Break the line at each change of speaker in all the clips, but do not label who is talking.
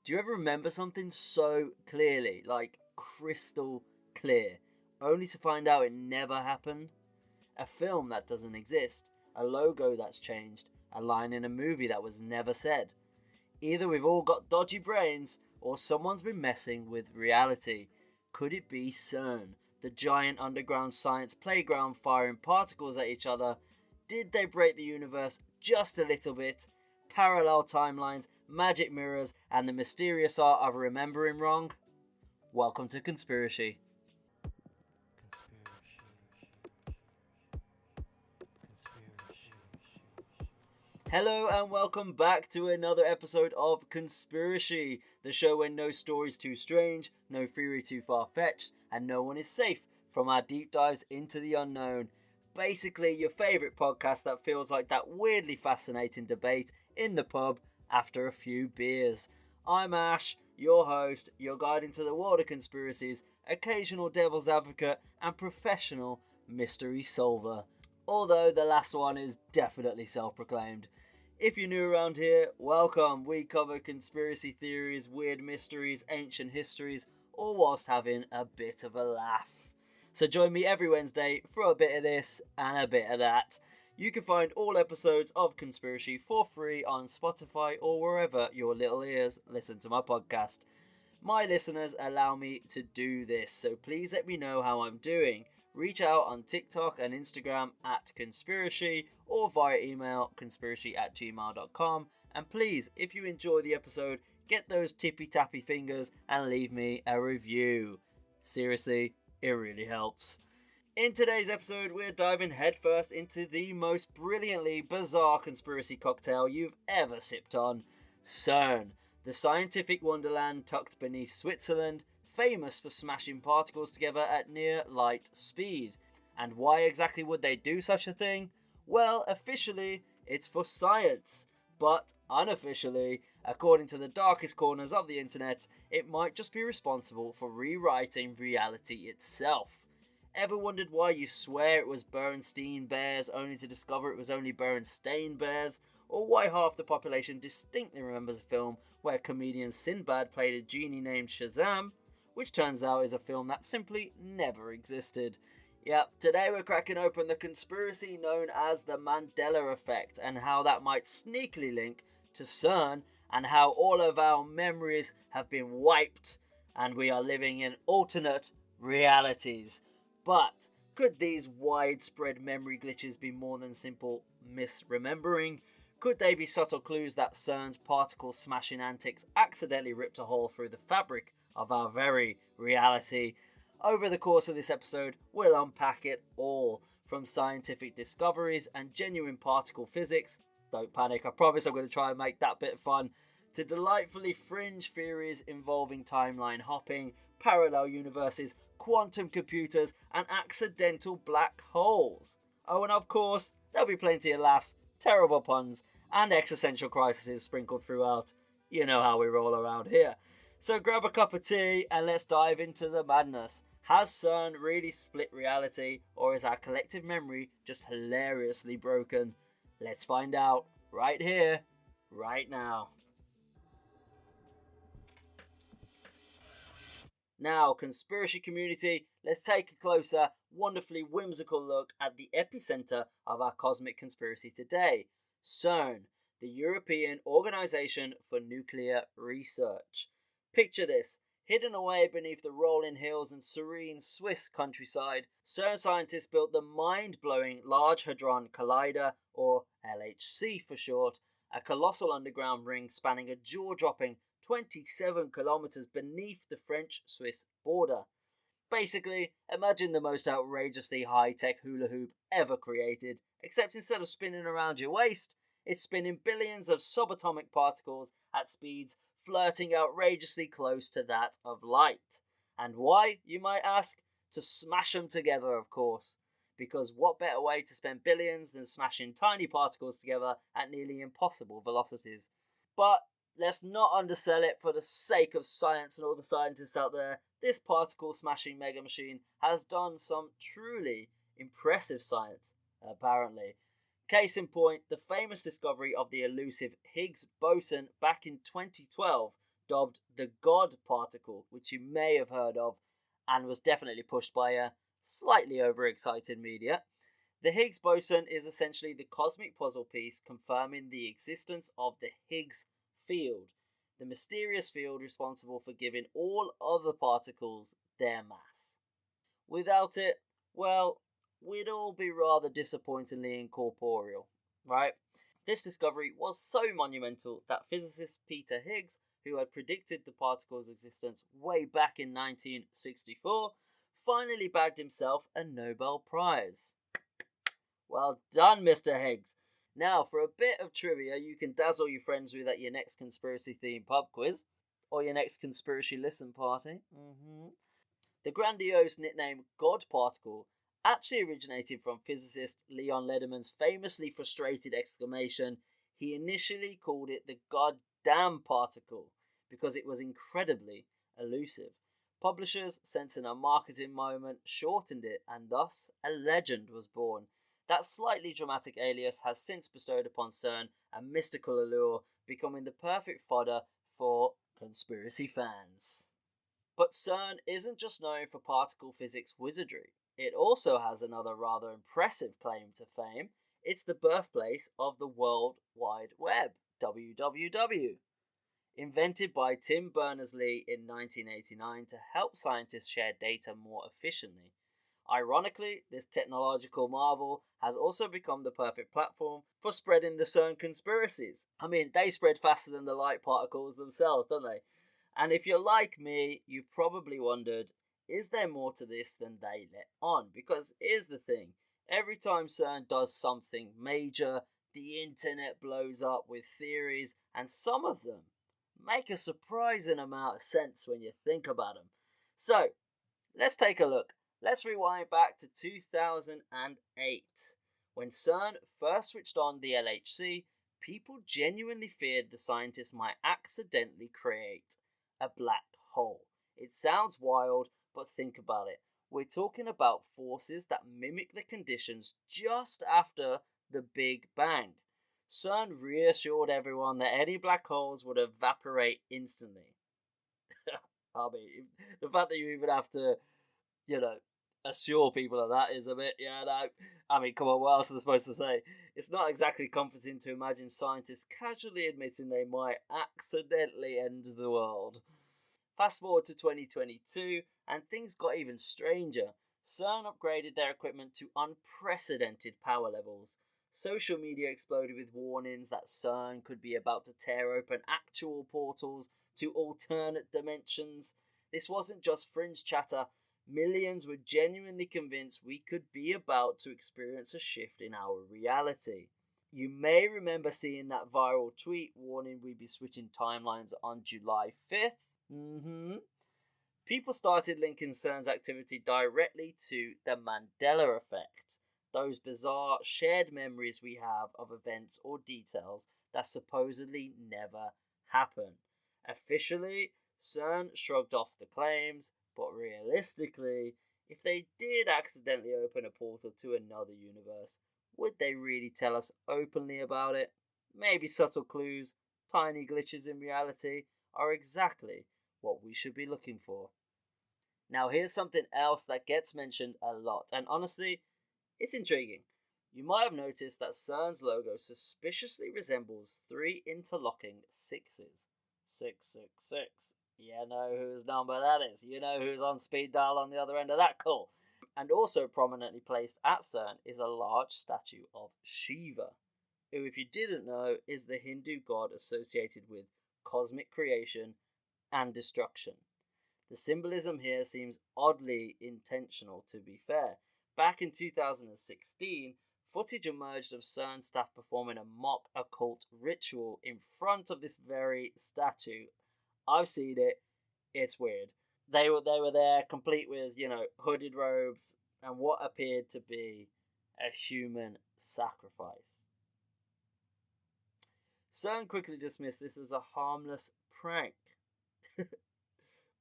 Do you ever remember something so clearly, like crystal clear, only to find out it never happened? A film that doesn't exist, a logo that's changed, a line in a movie that was never said. Either we've all got dodgy brains, or someone's been messing with reality. Could it be CERN, the giant underground science playground firing particles at each other? Did they break the universe just a little bit? Parallel timelines, magic mirrors, and the mysterious art of remembering wrong? Welcome to Conspiracy. Hello and welcome back to another episode of Conspiracy, the show where no story's too strange, no theory too far-fetched, and no one is safe from our deep dives into the unknown. Basically, your favourite podcast that feels like that weirdly fascinating debate in the pub after a few beers. I'm Ash, your host, your guide into the world of conspiracies, occasional devil's advocate, and professional mystery solver. Although the last one is definitely self-proclaimed. If you're new around here, welcome. We cover conspiracy theories, weird mysteries, ancient histories, all whilst having a bit of a laugh. So join me every Wednesday for a bit of this and a bit of that. You can find all episodes of Conspiracy for free on Spotify or wherever your little ears listen to my podcast. My listeners allow me to do this, so please let me know how I'm doing. Reach out on TikTok and Instagram at Conspiracy or via email conspiracy@gmail.com. And please, if you enjoy the episode, get those tippy-tappy fingers and leave me a review. Seriously, it really helps. In today's episode, we're diving headfirst into the most brilliantly bizarre conspiracy cocktail you've ever sipped on. CERN, the scientific wonderland tucked beneath Switzerland, famous for smashing particles together at near light speed. And why exactly would they do such a thing? Well, officially, it's for science. But unofficially, according to the darkest corners of the internet, it might just be responsible for rewriting reality itself. Ever wondered why you swear it was Bernstein Bears only to discover it was only Berenstain Bears? Or why half the population distinctly remembers a film where comedian Sinbad played a genie named Shazam, which turns out is a film that simply never existed? Yep, today we're cracking open the conspiracy known as the Mandela Effect and how that might sneakily link to CERN and how all of our memories have been wiped and we are living in alternate realities. But could these widespread memory glitches be more than simple misremembering? Could they be subtle clues that CERN's particle smashing antics accidentally ripped a hole through the fabric of our very reality? Over the course of this episode, we'll unpack it all, from scientific discoveries and genuine particle physics, don't panic, I promise I'm going to try and make that bit fun, to delightfully fringe theories involving timeline hopping, parallel universes, quantum computers, and accidental black holes. Oh, and of course, there'll be plenty of laughs, terrible puns, and existential crises sprinkled throughout. You know how we roll around here. So grab a cup of tea and let's dive into the madness. Has CERN really split reality, or is our collective memory just hilariously broken? Let's find out right here, right now. Now, conspiracy community, let's take a closer, wonderfully whimsical look at the epicenter of our cosmic conspiracy today, CERN, the European Organization for Nuclear Research. Picture this. Hidden away beneath the rolling hills and serene Swiss countryside, CERN scientists built the mind-blowing Large Hadron Collider, or LHC for short, a colossal underground ring spanning a jaw-dropping 27 kilometers beneath the French-Swiss border. Basically, imagine the most outrageously high-tech hula hoop ever created, except instead of spinning around your waist, it's spinning billions of subatomic particles at speeds flirting outrageously close to that of light. And why, you might ask? To smash them together, of course. Because what better way to spend billions than smashing tiny particles together at nearly impossible velocities? But let's not undersell it for the sake of science and all the scientists out there. This particle smashing mega machine has done some truly impressive science, apparently. Case in point, the famous discovery of the elusive Higgs boson back in 2012 dubbed the God particle, which you may have heard of and was definitely pushed by a slightly overexcited media. The Higgs boson is essentially the cosmic puzzle piece confirming the existence of the Higgs field, the mysterious field responsible for giving all other particles their mass. Without it, well, we'd all be rather disappointingly incorporeal, right? This discovery was so monumental that physicist Peter Higgs, who had predicted the particle's existence way back in 1964, finally bagged himself a Nobel Prize. Well done, Mr. Higgs. Now, for a bit of trivia you can dazzle your friends with at your next conspiracy-themed pub quiz, or your next conspiracy listen party. The grandiose nickname God particle actually originated from physicist Leon Lederman's famously frustrated exclamation. He initially called it the goddamn particle because it was incredibly elusive. Publishers, sensing a marketing moment, shortened it, and thus a legend was born. That slightly dramatic alias has since bestowed upon CERN a mystical allure, becoming the perfect fodder for conspiracy fans. But CERN isn't just known for particle physics wizardry. It also has another rather impressive claim to fame. It's the birthplace of the World Wide Web, WWW. Invented by Tim Berners-Lee in 1989 to help scientists share data more efficiently. Ironically, this technological marvel has also become the perfect platform for spreading the CERN conspiracies. I mean, they spread faster than the light particles themselves, don't they? And if you're like me, you probably wondered, is there more to this than they let on? Because here's the thing, every time CERN does something major, the internet blows up with theories, and some of them make a surprising amount of sense when you think about them. So, let's take a look. Let's rewind back to 2008. When CERN first switched on the LHC, people genuinely feared the scientists might accidentally create a black hole. It sounds wild, but think about it. We're talking about forces that mimic the conditions just after the Big Bang. CERN reassured everyone that any black holes would evaporate instantly. I mean, the fact that you even have to, assure people of that is a bit, I mean, come on, what else are they supposed to say? It's not exactly comforting to imagine scientists casually admitting they might accidentally end the world. Fast forward to 2022, and things got even stranger. CERN upgraded their equipment to unprecedented power levels. Social media exploded with warnings that CERN could be about to tear open actual portals to alternate dimensions. This wasn't just fringe chatter. Millions were genuinely convinced we could be about to experience a shift in our reality. You may remember seeing that viral tweet warning we'd be switching timelines on July 5th. People started linking CERN's activity directly to the Mandela Effect, those bizarre shared memories we have of events or details that supposedly never happen. Officially, CERN shrugged off the claims, but realistically, if they did accidentally open a portal to another universe, would they really tell us openly about it? Maybe subtle clues, tiny glitches in reality, are exactly what we should be looking for. Now here's something else that gets mentioned a lot, and honestly, it's intriguing. You might have noticed that CERN's logo suspiciously resembles three interlocking sixes. 666. You know whose number that is. You know who's on speed dial on the other end of that call. And also prominently placed at CERN is a large statue of Shiva, who, if you didn't know, is the Hindu god associated with cosmic creation and destruction. The symbolism here seems oddly intentional, to be fair. Back in 2016, footage emerged of CERN staff performing a mock occult ritual in front of this very statue. I've seen it. It's weird. They were there complete with, hooded robes and what appeared to be a human sacrifice. CERN quickly dismissed this as a harmless prank.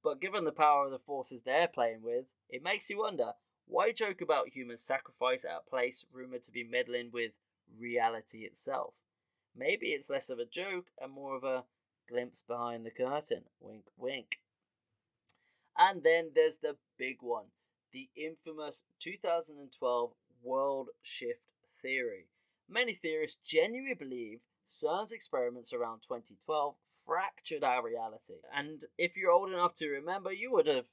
But given the power of the forces they're playing with, it makes you wonder, why joke about human sacrifice at a place rumoured to be meddling with reality itself? Maybe it's less of a joke and more of a glimpse behind the curtain. Wink, wink. And then there's the big one, the infamous 2012 world shift theory. Many theorists genuinely believe CERN's experiments around 2012 fractured our reality. And if you're old enough to remember, you would have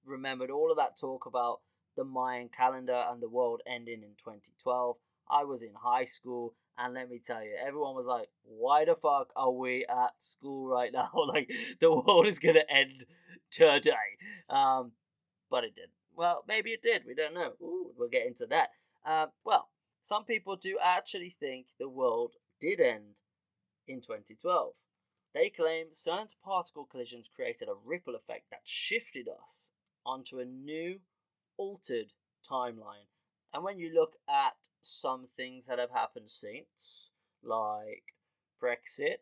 remembered all of that talk about the Mayan calendar and the world ending in 2012. I was in high school, and let me tell you, everyone was like, why the fuck are we at school right now? Like, the world is going to end today. But it didn't. Well, maybe it did. We don't know. Ooh, we'll get into that. Well, some people do actually think the world did end in 2012. They claim CERN's particle collisions created a ripple effect that shifted us onto a new, altered timeline. And when you look at some things that have happened since, like Brexit,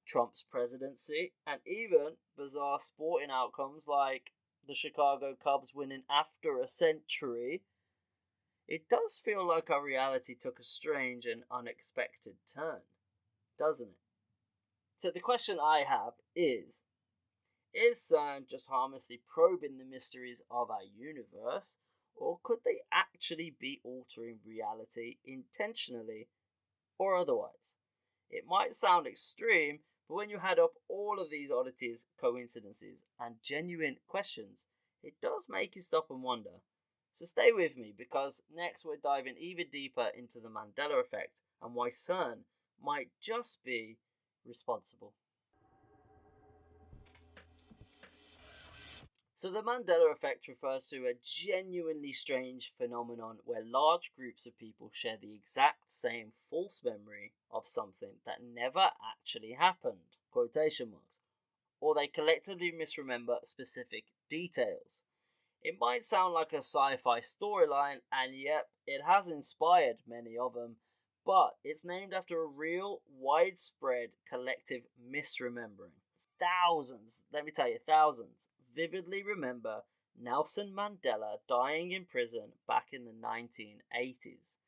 Trump's presidency, and even bizarre sporting outcomes like the Chicago Cubs winning after a century, it does feel like our reality took a strange and unexpected turn, doesn't it? So the question I have is CERN just harmlessly probing the mysteries of our universe, or could they actually be altering reality intentionally or otherwise? It might sound extreme, but when you add up all of these oddities, coincidences, and genuine questions, it does make you stop and wonder. So stay with me, because next we're diving even deeper into the Mandela Effect and why CERN might just be responsible. So the Mandela Effect refers to a genuinely strange phenomenon where large groups of people share the exact same false memory of something that never actually happened, quotation marks, or they collectively misremember specific details. It might sound like a sci-fi storyline, and yep, it has inspired many of them, but it's named after a real, widespread collective misremembering. Thousands, let me tell you, thousands, vividly remember Nelson Mandela dying in prison back in the 1980s.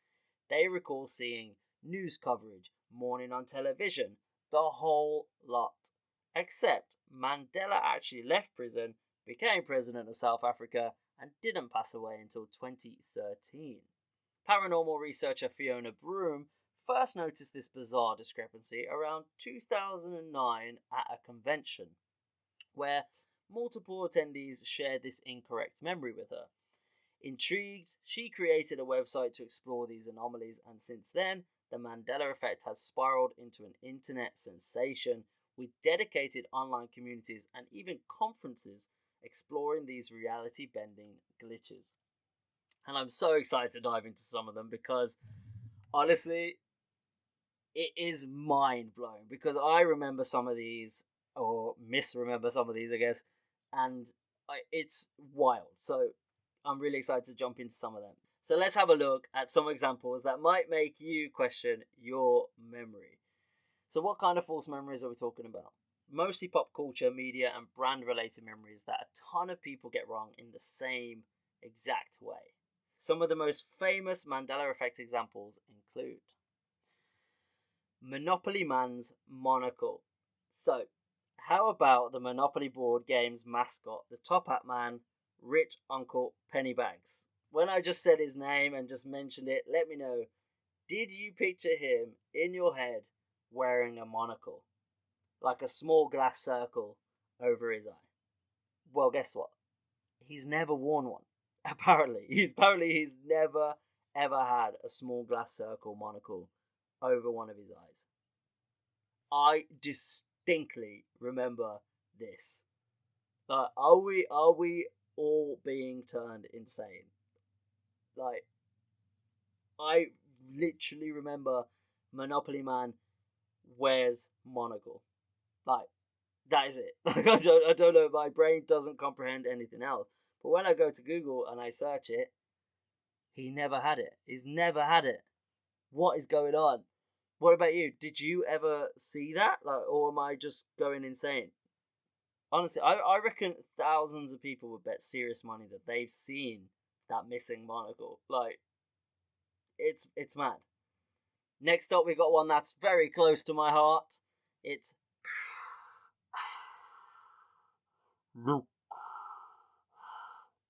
They recall seeing news coverage, morning on television, the whole lot. Except Mandela actually left prison, became president of South Africa, and didn't pass away until 2013. Paranormal researcher Fiona Broom first noticed this bizarre discrepancy around 2009 at a convention, where multiple attendees shared this incorrect memory with her. Intrigued, she created a website to explore these anomalies, and since then, the Mandela Effect has spiraled into an internet sensation with dedicated online communities and even conferences exploring these reality-bending glitches. And I'm so excited to dive into some of them because, honestly, it is mind-blowing, because I remember some of these, or misremember some of these, I guess, and it's wild. So I'm really excited to jump into some of them. So let's have a look at some examples that might make you question your memory. So what kind of false memories are we talking about? Mostly pop culture, media, and brand related memories that a ton of people get wrong in the same exact way. Some of the most famous Mandela Effect examples include Monopoly Man's monocle. So, how about the Monopoly board game's mascot, the Top Hat Man, Rich Uncle Pennybags? When I just said his name and just mentioned it, let me know, did you picture him in your head wearing a monocle? Like a small glass circle over his eye? Well, guess what? He's never worn one. Apparently he's never ever had a small glass circle monocle over one of his eyes. I distinctly remember this. Are we all being turned insane? Like, I literally remember Monopoly Man wears monocle. Like, that is it. Like, I don't know, my brain doesn't comprehend anything else. But when I go to Google and I search it, he never had it. He's never had it. What is going on? What about you? Did you ever see that? Like, or am I just going insane? Honestly, I reckon thousands of people would bet serious money that they've seen that missing monocle. Like, it's mad. Next up, we got one that's very close to my heart. It's Luke,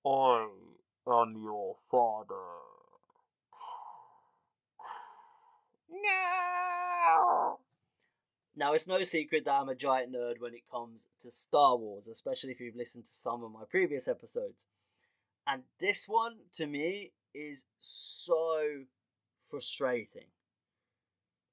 I am your father. No! Now, it's no secret that I'm a giant nerd when it comes to Star Wars, especially if you've listened to some of my previous episodes. And this one, to me, is so frustrating.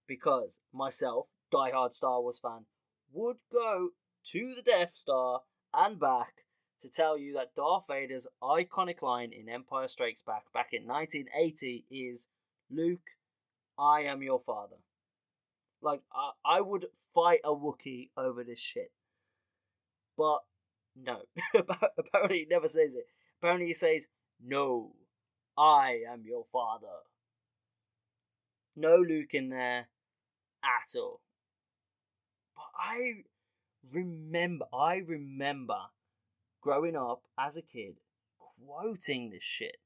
Because myself, diehard Star Wars fan, would go to the Death Star and back to tell you that Darth Vader's iconic line in Empire Strikes back in 1980 is, Luke, I am your father. Like, I would fight a Wookiee over this shit. But, no. Apparently he never says it. Apparently he says, no, I am your father. No Luke in there at all. But I remember growing up as a kid quoting this shit.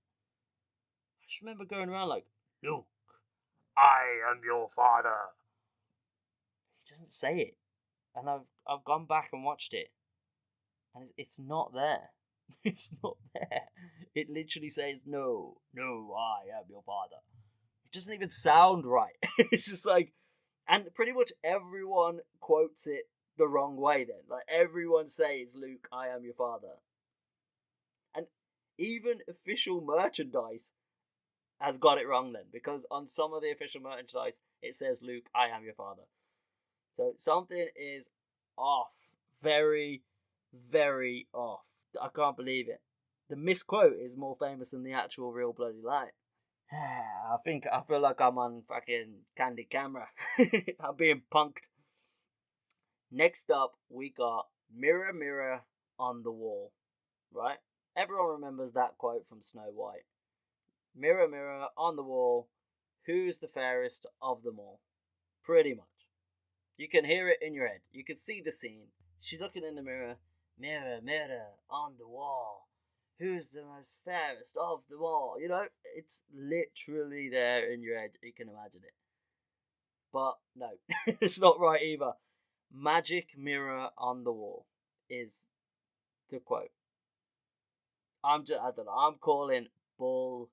I just remember going around like, Luke, I am your father. He doesn't say it. And I've gone back and watched it. And it's not there. It's not there. It literally says, no, I am your father. It doesn't even sound right. It's just like, and pretty much everyone quotes it the wrong way then. Like, everyone says, Luke, I am your father. And even official merchandise has got it wrong then. Because on some of the official merchandise, it says, Luke, I am your father. So something is off. Very, very off. I can't believe it. The misquote is more famous than the actual real bloody line. I feel like I'm on fucking candid camera. I'm being punked. Next up, we got Mirror, Mirror on the Wall. Right? Everyone remembers that quote from Snow White. Mirror, mirror on the wall, who's the fairest of them all? Pretty much. You can hear it in your head. You can see the scene. She's looking in the mirror. Mirror, mirror on the wall, who's the most fairest of them all? You know, it's literally there in your head. You can imagine it. But no, it's not right either. Magic mirror on the wall is the quote. I don't know. I'm calling bullshit.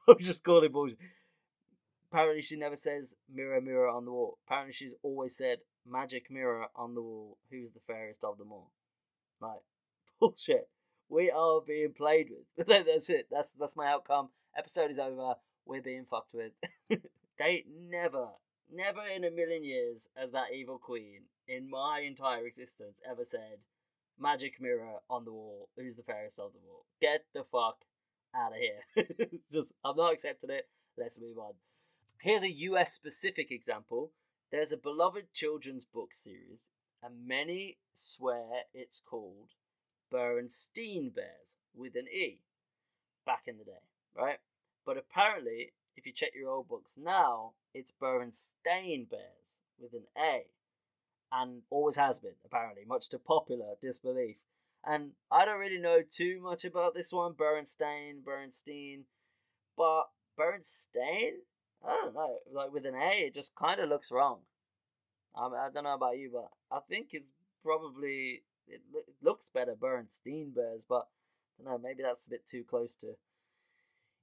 I'm just calling bullshit. Apparently, she never says mirror, mirror on the wall. Apparently, she's always said magic mirror on the wall, who's the fairest of them all. Like, bullshit. We are being played with. That's it. That's my outcome. Episode is over. We're being fucked with. They never in a million years has that evil queen in my entire existence ever said, magic mirror on the wall, who's the fairest of them all. Get the fuck out of here. Just, I'm not accepting it. Let's move on. Here's a US specific example. There's a beloved children's book series, and many swear it's called Berenstain Bears with an E back in the day, right? But apparently, if you check your old books now, it's Berenstain Bears with an A, and always has been, apparently, much to popular disbelief. And I don't really know too much about this one, Berenstain, but Berenstain? I don't know, like with an A, it just kind of looks wrong. I don't know about you, but I think it's probably, it looks better, Berenstain Bears, but I don't know, maybe that's a bit too close to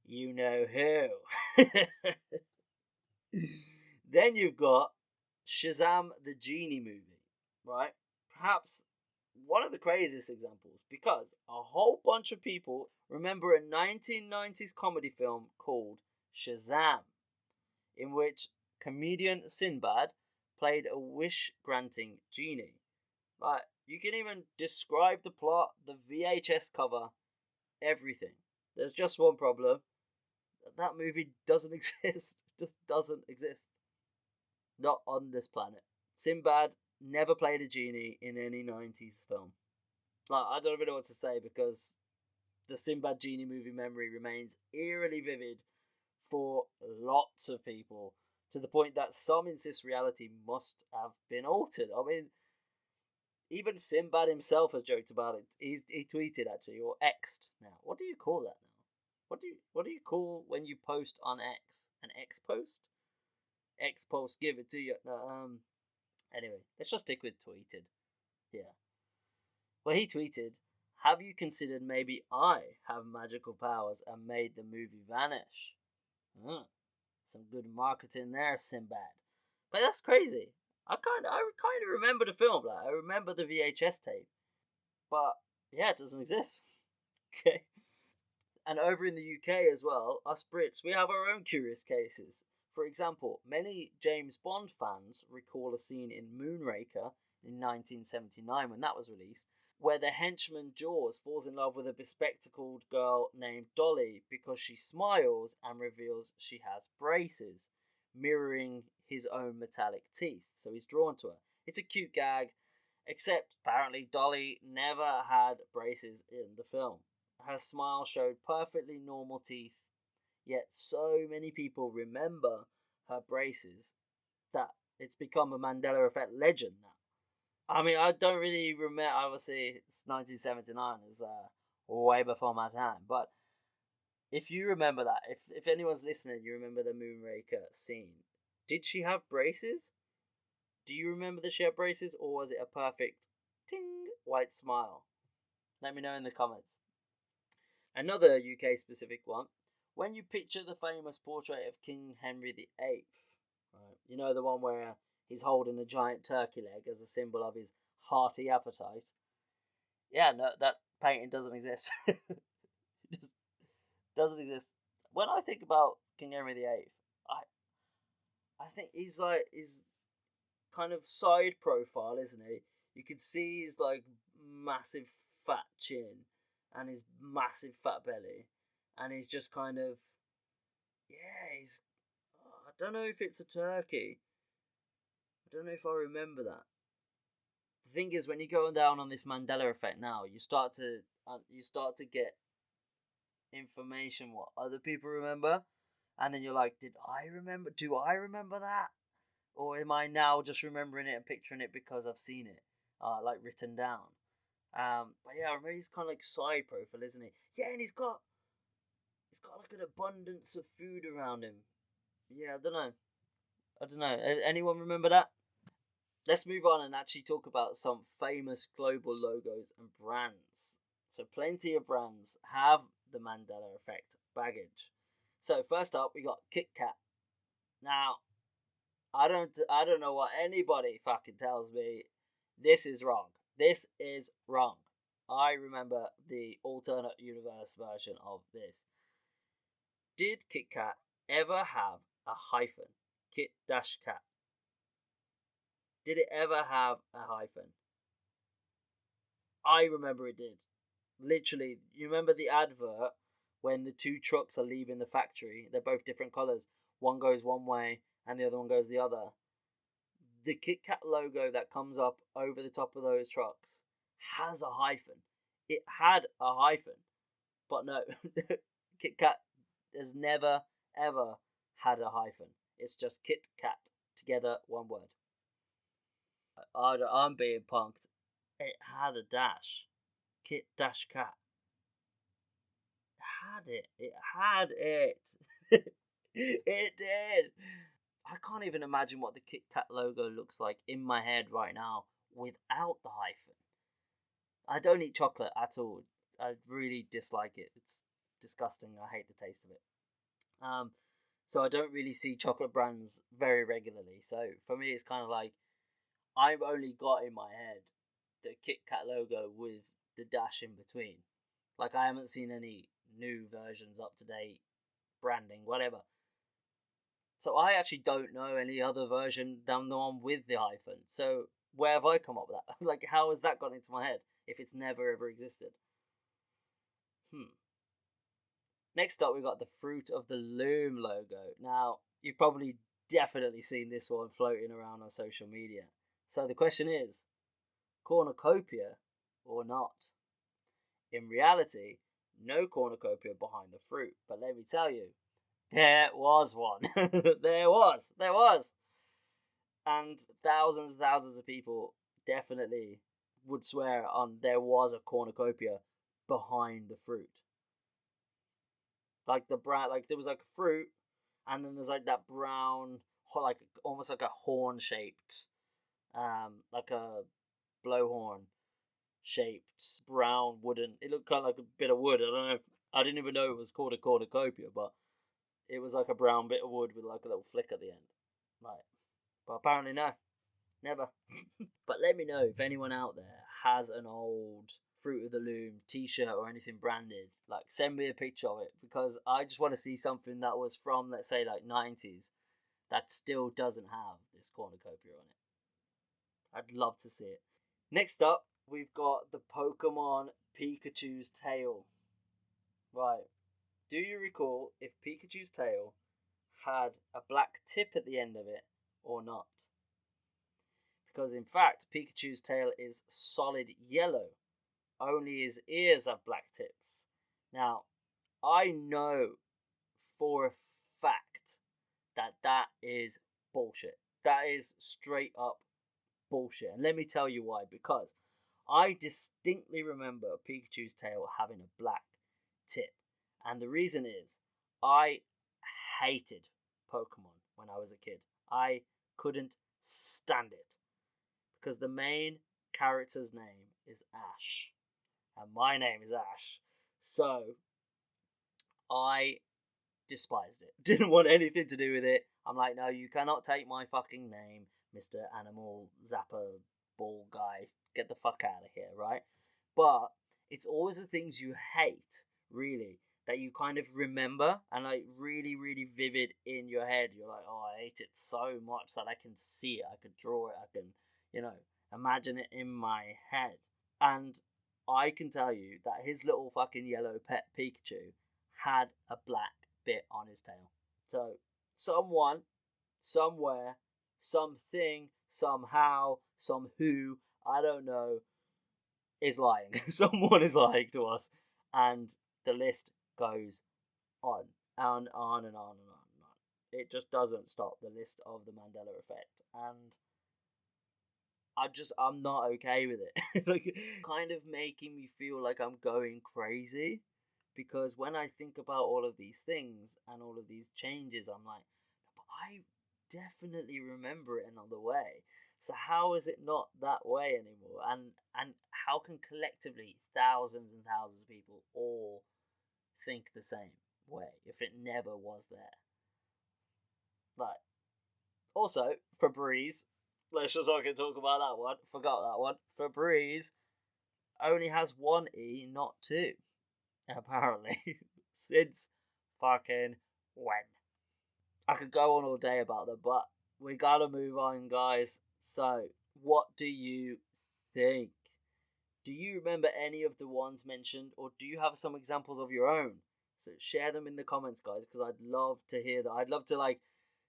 you know who. Then you've got Shazam the Genie movie, right? Perhaps one of the craziest examples, because a whole bunch of people remember a 1990s comedy film called Shazam, in which comedian Sinbad played a wish-granting genie. Like, you can even describe the plot, the VHS cover, everything. There's just one problem. That movie doesn't exist. Just doesn't exist. Not on this planet. Sinbad never played a genie in any 90s film. Like, I don't even know what to say, because the Sinbad genie movie memory remains eerily vivid for lots of people, to the point that some insist reality must have been altered. I mean, even Sinbad himself has joked about it. He tweeted, actually, or X'd now. What do you call that now? What do you call when you post on X? An X post? X post, give it to you. No, anyway, let's just stick with tweeted. Yeah. Well, he tweeted, "Have you considered maybe I have magical powers and made the movie vanish?" Some good marketing there, Sinbad. But that's crazy. I kind of remember the film. Like, I remember the VHS tape, but yeah, it doesn't exist. Okay. And over in the UK as well, us Brits, we have our own curious cases. For example, many James Bond fans recall a scene in Moonraker in 1979 when that was released, where the henchman Jaws falls in love with a bespectacled girl named Dolly because she smiles and reveals she has braces, mirroring his own metallic teeth. So he's drawn to her. It's a cute gag, except apparently Dolly never had braces in the film. Her smile showed perfectly normal teeth, yet so many people remember her braces that it's become a Mandela Effect legend now. I mean, I don't really remember. Obviously, it's 1979. It's way before my time. But if you remember that, if anyone's listening, you remember the Moonraker scene. Did she have braces? Do you remember that she had braces, or was it a perfect ting white smile? Let me know in the comments. Another UK specific one. When you picture the famous portrait of King Henry VIII, right, you know, the one where he's holding a giant turkey leg as a symbol of his hearty appetite. Yeah, no, that painting doesn't exist. It just doesn't exist. When I think about King Henry VIII, I think he's kind of side profile, isn't he? You can see his like massive fat chin and his massive fat belly, and he's just kind of, yeah, he's. I don't know if it's a turkey. I don't know if I remember that. The thing is, when you're going down on this Mandela effect now, you start to get information what other people remember, and then you're like, did I remember? Do I remember that? Or am I now just remembering it and picturing it because I've seen it, like written down? But yeah, I remember he's kind of like side profile, isn't he? Yeah, and he's got like an abundance of food around him. Yeah, I don't know. I don't know. Anyone remember that? Let's move on and actually talk about some famous global logos and brands. So plenty of brands have the Mandela effect baggage. So first up, we got Kit Kat. Now, I don't know what anybody fucking tells me. This is wrong. This is wrong. I remember the alternate universe version of this. Did Kit Kat ever have a hyphen? Kit dash cat. Did it ever have a hyphen? I remember it did. Literally, you remember the advert when the two trucks are leaving the factory? They're both different colours. One goes one way and the other one goes the other. The Kit Kat logo that comes up over the top of those trucks has a hyphen. It had a hyphen, but no, Kit Kat has never ever had a hyphen. It's just Kit Kat together, one word. I'm being punked. It had a dash. Kit dash cat. It had it. It had it. It did. I can't even imagine what the Kit Kat logo looks like in my head right now without the hyphen. I don't eat chocolate at all. I really dislike it. It's disgusting. I hate the taste of it. So I don't really see chocolate brands very regularly. So for me, it's kind of like I've only got in my head the Kit Kat logo with the dash in between. Like I haven't seen any new versions, up to date branding, whatever. So I actually don't know any other version than the one with the hyphen. So where have I come up with that? Like how has that gone into my head if it's never ever existed? Next up, we got the Fruit of the Loom logo. Now, you've probably definitely seen this one floating around on social media. So the question is, cornucopia or not? In reality, no cornucopia behind the fruit, but let me tell you, there was one. There was. And thousands of people definitely would swear on there was a cornucopia behind the fruit. Like the brown, like there was like fruit, and then there's like that brown, like almost like a horn shaped, like a blowhorn shaped brown wooden. It looked kind of like a bit of wood. I don't know. I didn't even know it was called a cornucopia, but it was like a brown bit of wood with like a little flick at the end. Like, but apparently no, never. But let me know if anyone out there has an old Fruit of the Loom t-shirt or anything branded. Like, send me a picture of it, because I just want to see something that was from, let's say, like 90s that still doesn't have this cornucopia on it. I'd love to see it. Next up, we've got the Pokemon Pikachu's tail. Right. Do you recall if Pikachu's tail had a black tip at the end of it or not? Because in fact, Pikachu's tail is solid yellow. Only his ears have black tips. Now, I know for a fact that that is bullshit. That is straight up bullshit. And let me tell you why. Because I distinctly remember Pikachu's tail having a black tip. And the reason is, I hated Pokemon when I was a kid. I couldn't stand it. Because the main character's name is Ash. And my name is Ash. So, I despised it. Didn't want anything to do with it. I'm like, no, you cannot take my fucking name, Mr. Animal Zapper Ball Guy. Get the fuck out of here, right? But it's always the things you hate, really, that you kind of remember and like really, really vivid in your head. You're like, oh, I hate it so much that I can see it. I could draw it. I can, imagine it in my head. And I can tell you that his little fucking yellow pet Pikachu had a black bit on his tail. So someone, somewhere, something, somehow, some who, I don't know, is lying. Someone is lying to us. And the list goes on and on and on and on and on. It just doesn't stop, the list of the Mandela Effect. And I'm not okay with it. Like, kind of making me feel like I'm going crazy, because when I think about all of these things and all of these changes, I'm like, but I definitely remember it another way. So how is it not that way anymore? And how can collectively thousands and thousands of people all think the same way if it never was there? Like, also, Febreze, let's just not talk about that one. Forgot that one. Febreze only has one E, not two. Apparently. Since fucking when? I could go on all day about them, but we gotta move on, guys. So, what do you think? Do you remember any of the ones mentioned, or do you have some examples of your own? So share them in the comments, guys, because I'd love to hear that. I'd love to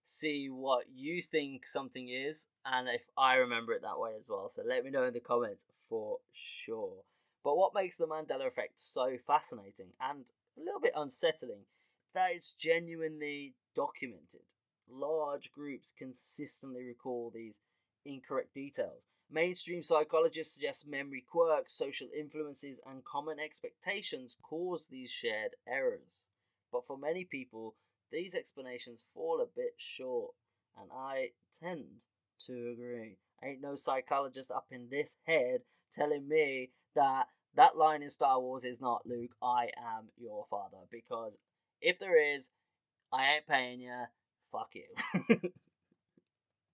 see what you think something is, and if I remember it that way as well. So let me know in the comments for sure. But what makes the Mandela Effect so fascinating and a little bit unsettling, that it's genuinely documented. Large groups consistently recall these incorrect details. Mainstream psychologists suggest memory quirks, social influences, and common expectations cause these shared errors. But for many people, these explanations fall a bit short, and I tend to agree. Ain't no psychologist up in this head telling me that line in Star Wars is not, Luke, I am your father. Because if there is, I ain't paying you. Fuck you.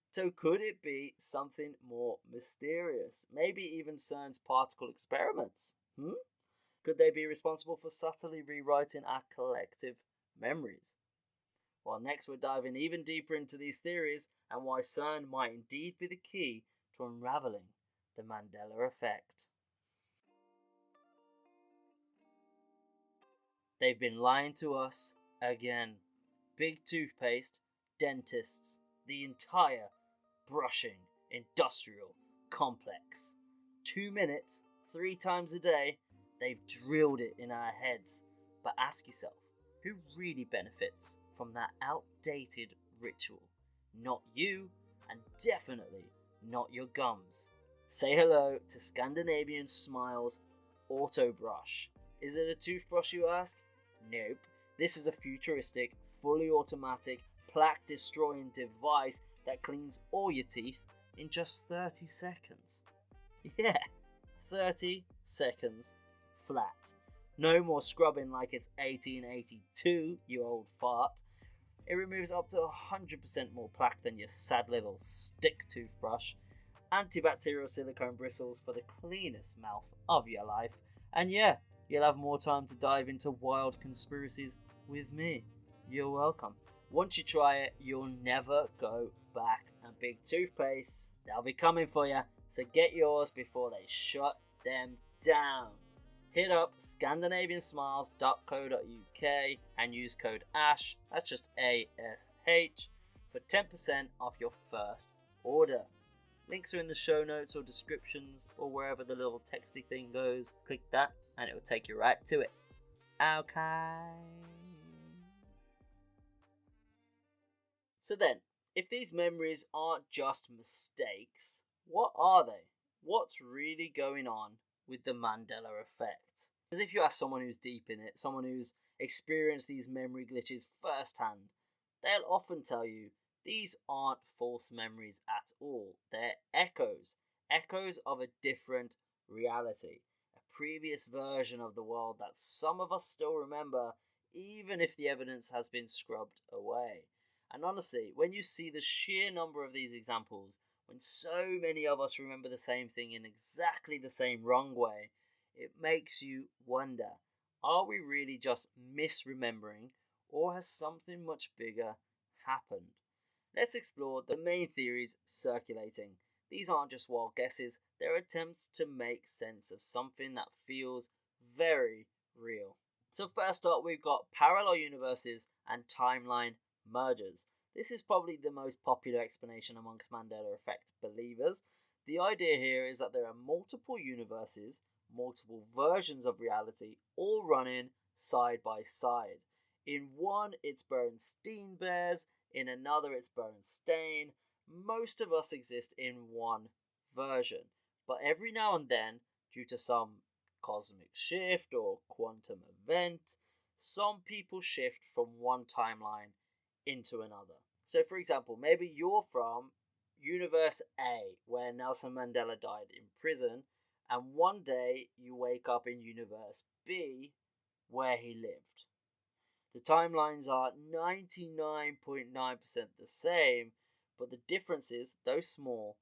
So could it be something more mysterious? Maybe even CERN's particle experiments? Could they be responsible for subtly rewriting our collective memories? Well, next we're diving even deeper into these theories and why CERN might indeed be the key to unraveling the Mandela Effect. They've been lying to us again. Big toothpaste, dentists, the entire brushing industrial complex. 2 minutes, 3 times a day, they've drilled it in our heads. But ask yourself, who really benefits from that outdated ritual? Not you, and definitely not your gums. Say hello to Scandinavian Smile's Auto Brush. Is it a toothbrush, you ask? Nope. This is a futuristic, fully automatic, plaque-destroying device that cleans all your teeth in just 30 seconds. Yeah, 30 seconds flat. No more scrubbing like it's 1882, you old fart. It removes up to 100% more plaque than your sad little stick toothbrush. Antibacterial silicone bristles for the cleanest mouth of your life. And yeah, you'll have more time to dive into wild conspiracies with me. You're welcome. Once you try it, you'll never go back. And big toothpaste, they'll be coming for you. So get yours before they shut them down. Hit up scandinaviansmiles.co.uk and use code ASH, that's just ASH, for 10% off your first order. Links are in the show notes or descriptions or wherever the little texty thing goes. Click that and it will take you right to it. Okay. So then, if these memories aren't just mistakes, what are they? What's really going on with the Mandela Effect? Because if you ask someone who's deep in it, someone who's experienced these memory glitches firsthand, they'll often tell you these aren't false memories at all. They're echoes of a different reality, a previous version of the world that some of us still remember, even if the evidence has been scrubbed away. And honestly, when you see the sheer number of these examples, when so many of us remember the same thing in exactly the same wrong way, it makes you wonder, are we really just misremembering, or has something much bigger happened? Let's explore the main theories circulating. These aren't just wild guesses, they're attempts to make sense of something that feels very real. So first up, we've got parallel universes and timeline mergers. This is probably the most popular explanation amongst Mandela Effect believers. The idea here is that there are multiple universes, multiple versions of reality, all running side by side. In one, it's Bernstein Bears. In another, it's Bernstein. Most of us exist in one version. But every now and then, due to some cosmic shift or quantum event, some people shift from one timeline into another. So for example, maybe you're from Universe A, where Nelson Mandela died in prison, and one day you wake up in Universe B, where he lived. The timelines are 99.9% the same, but the differences, though small,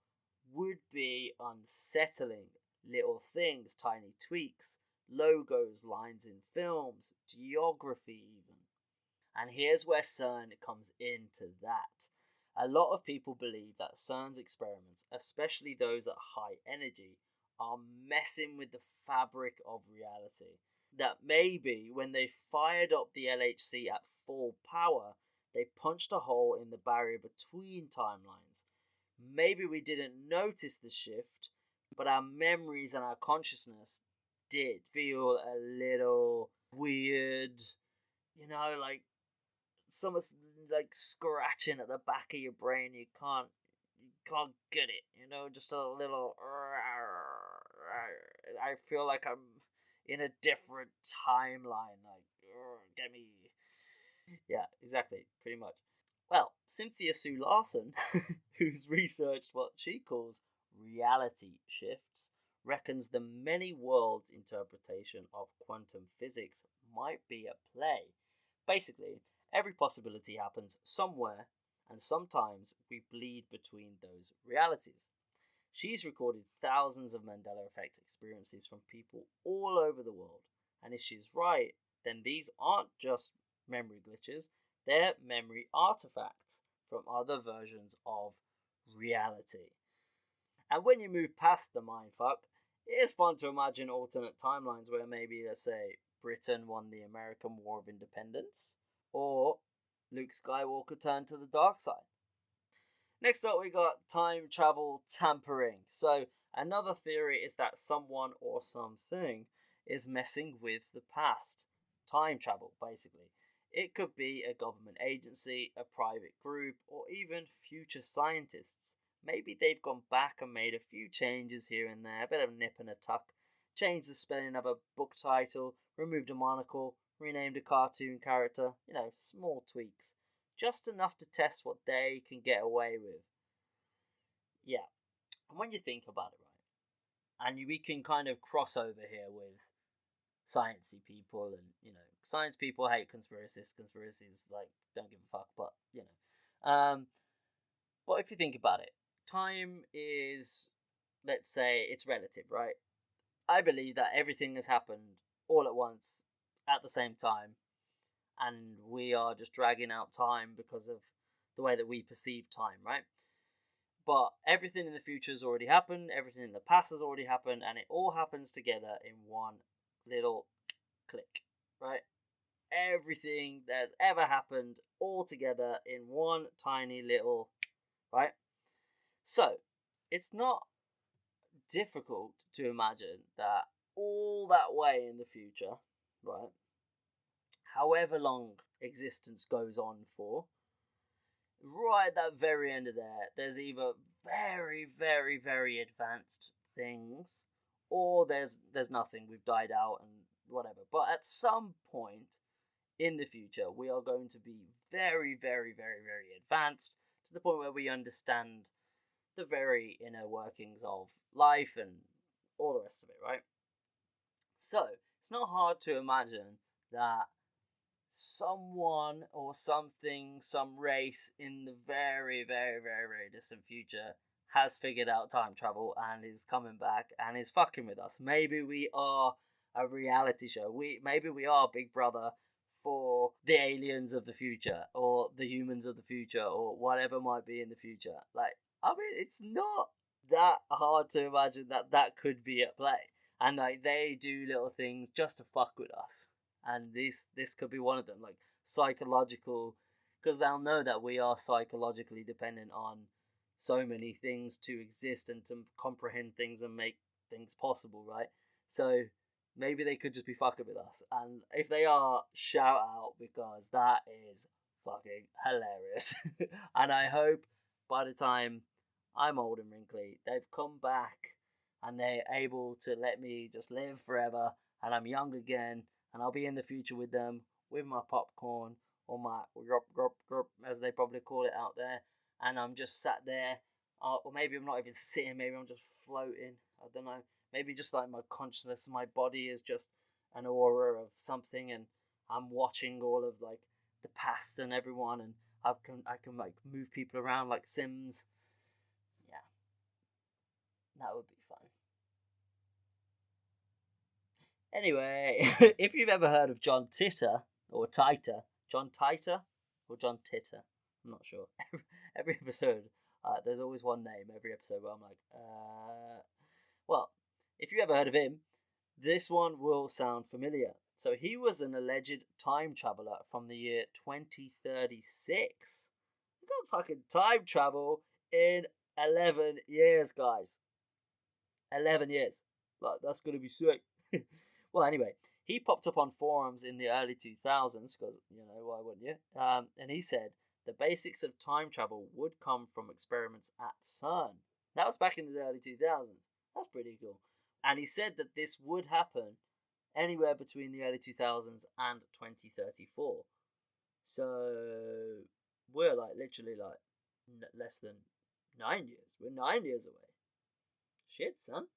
would be unsettling. Little things, tiny tweaks, logos, lines in films, geography even. And here's where CERN comes into that. A lot of people believe that CERN's experiments, especially those at high energy, are messing with the fabric of reality. That maybe when they fired up the LHC at full power, they punched a hole in the barrier between timelines. Maybe we didn't notice the shift, but our memories and our consciousness did feel a little weird, like someone's like scratching at the back of your brain. You can't get it, just a little. I feel like I'm in a different timeline. Like, get me. Yeah, exactly, pretty much. Well, Cynthia Sue Larson, who's researched what she calls reality shifts, reckons the many worlds interpretation of quantum physics might be at play. Basically, every possibility happens somewhere, and sometimes we bleed between those realities. She's recorded thousands of Mandela Effect experiences from people all over the world, and if she's right, then these aren't just memory glitches, they're memory artifacts from other versions of reality. And when you move past the mindfuck, it is fun to imagine alternate timelines where maybe, let's say, Britain won the American War of Independence, or Luke Skywalker turned to the dark side. Next up, we got time travel tampering. So another theory is that someone or something is messing with the past. Time travel, basically. It could be a government agency, a private group, or even future scientists. Maybe they've gone back and made a few changes here and there, a bit of a nip and a tuck, changed the spelling of a book title, removed a monocle, renamed a cartoon character, small tweaks. Just enough to test what they can get away with. Yeah, and when you think about it, and we can kind of cross over here with sciencey people, and science people hate conspiracies. Conspiracies like don't give a fuck, but but if you think about it, time is, let's say, it's relative, right? I believe that everything has happened all at once at the same time, and we are just dragging out time because of the way that we perceive time, right? But everything in the future has already happened, everything in the past has already happened, and it all happens together in one little click, right? Everything that's ever happened all together in one tiny little, right? So, it's not difficult to imagine that all that way in the future, right, however long existence goes on for, right at that very end of there, there's either very, very, very advanced things, or there's nothing. We've died out and whatever. But at some point in the future, we are going to be very, very, very, very advanced to the point where we understand the very inner workings of life and all the rest of it, right? So it's not hard to imagine that someone or something, some race in the very, very, very, very distant future has figured out time travel and is coming back and is fucking with us. Maybe we are a reality show. Maybe we are Big Brother for the aliens of the future, or the humans of the future, or whatever might be in the future. Like, I mean, it's not that hard to imagine that could be at play. And like, they do little things just to fuck with us. And this could be one of them, like psychological, because they'll know that we are psychologically dependent on so many things to exist and to comprehend things and make things possible, right? So maybe they could just be fucking with us. And if they are, shout out, because that is fucking hilarious. And I hope by the time I'm old and wrinkly, they've come back and they're able to let me just live forever, and I'm young again, and I'll be in the future with them, with my popcorn, or my grop, as they probably call it out there, and I'm just sat there, or maybe I'm not even sitting, maybe I'm just floating, I don't know, maybe just like my consciousness, my body is just an aura of something, and I'm watching all of like the past and everyone, and I can like move people around like Sims. Yeah, that would be fun. Anyway, if you've ever heard of John Titor, or Titor, John Titor, or John Titor, I'm not sure. Every episode, there's always one name every episode where I'm like, well, if you ever heard of him, this one will sound familiar. So he was an alleged time traveler from the year 2036. You got fucking time travel in 11 years, guys. 11 years. Like, that's going to be sick. Well, anyway, he popped up on forums in the early 2000s, because, why wouldn't you? And he said the basics of time travel would come from experiments at CERN. That was back in the early 2000s. That's pretty cool. And he said that this would happen anywhere between the early 2000s and 2034. So we're like literally like less than 9 years. We're 9 years away. Shit, son.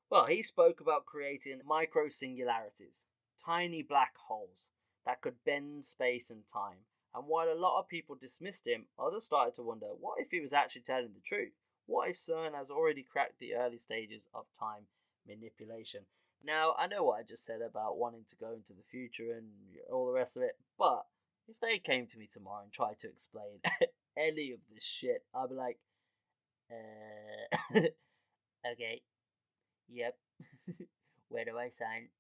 Well, he spoke about creating micro singularities, tiny black holes that could bend space and time. And while a lot of people dismissed him, others started to wonder, what if he was actually telling the truth? What if CERN has already cracked the early stages of time manipulation? Now, I know what I just said about wanting to go into the future and all the rest of it, but if they came to me tomorrow and tried to explain any of this shit, I'd be like, okay. Yep. Where do I sign?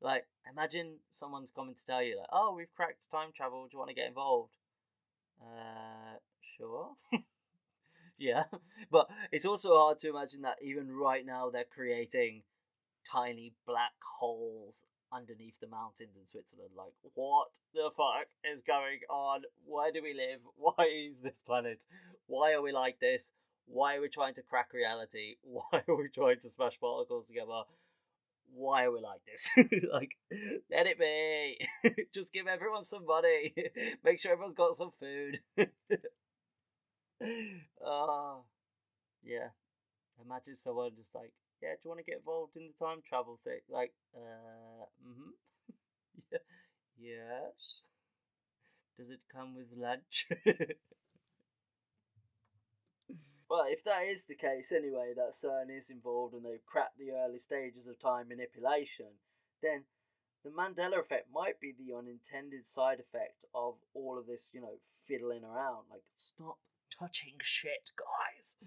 Like, imagine someone's coming to tell you, like, oh, we've cracked time travel. Do you want to get involved? Sure. Yeah. But it's also hard to imagine that even right now they're creating tiny black holes underneath the mountains in Switzerland. Like, what the fuck is going on? Where do we live? Why is this planet? Why are we like this? Why are we trying to crack reality? Why are we trying to smash particles together? Why are we like this? Like, let it be. Just give everyone some money. Make sure everyone's got some food. Yeah. Imagine someone just like, yeah, do you want to get involved in the time travel thing? Like, yeah, yes. Does it come with lunch? Well, if that is the case anyway, that CERN is involved and they've cracked the early stages of time manipulation, then the Mandela effect might be the unintended side effect of all of this, fiddling around. Like, stop touching shit, guys.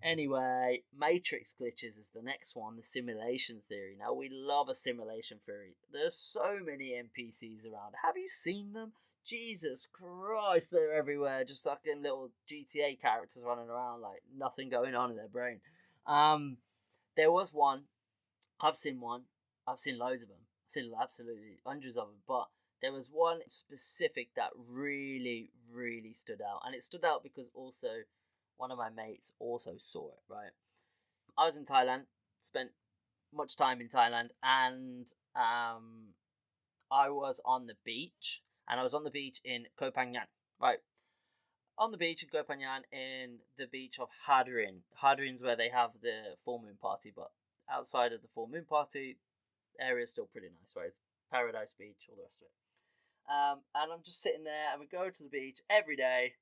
Anyway, matrix glitches is the next one, the simulation theory. Now, we love a simulation theory. There's so many NPCs around. Have you seen them? Jesus Christ, they're everywhere. Just like in little GTA characters running around, like nothing going on in their brain. There was one. I've seen one. I've seen loads of them. I've seen absolutely hundreds of them. But there was one specific that really, really stood out. And it stood out because also one of my mates also saw it, right? I was in Thailand, spent much time in Thailand, and I was on the beach. And I was on the beach in Koh Phangan, right? On the beach in Koh Phangan, in the beach of Hadrin. Hadrin's where they have the full moon party, but outside of the full moon party, area is still pretty nice, right? It's Paradise Beach, all the rest of it. And I'm just sitting there, and we go to the beach every day,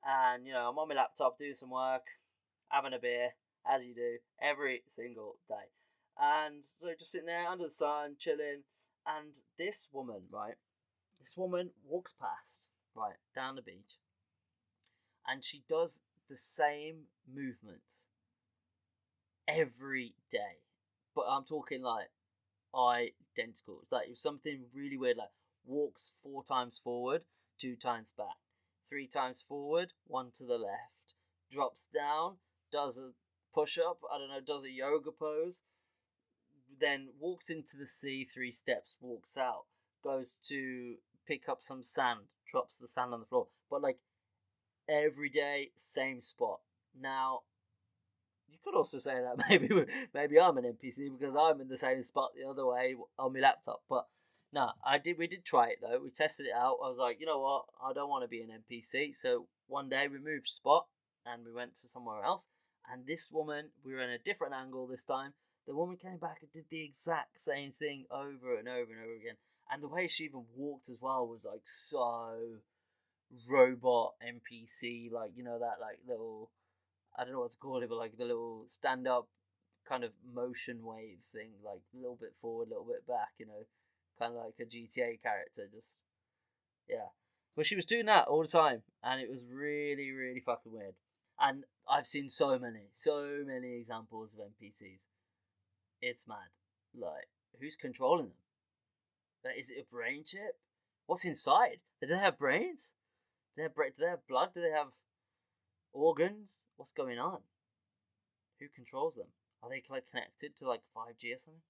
and I'm on my laptop doing some work, having a beer, as you do every single day. And so just sitting there under the sun, chilling, and this woman, right? This woman walks past, right, down the beach, and she does the same movements every day. But I'm talking like identical. It's like something really weird, like walks 4 times forward, 2 times back, 3 times forward, 1 to the left, drops down, does a push up, I don't know, does a yoga pose, then walks into the sea 3 steps, walks out, goes to pick up some sand, drops the sand on the floor. But like every day, same spot. Now, you could also say that maybe I'm an NPC because I'm in the same spot the other way on my laptop. But no, we did try it though. We tested it out. I was like, you know what? I don't want to be an NPC. So one day we moved spot and we went to somewhere else. And this woman, we were in a different angle this time. The woman came back and did the exact same thing over and over and over again. And the way she even walked as well was like so robot NPC, like that like little, I don't know what to call it, but like the little stand up kind of motion wave thing, like a little bit forward, a little bit back, kind of like a GTA character, just yeah. But she was doing that all the time, and it was really, really fucking weird. And I've seen so many examples of NPCs. It's mad. Like, who's controlling them? Like, is it a brain chip? What's inside? Do they have brains? Do they have blood? Do they have organs? What's going on? Who controls them? Are they like connected to like 5G or something?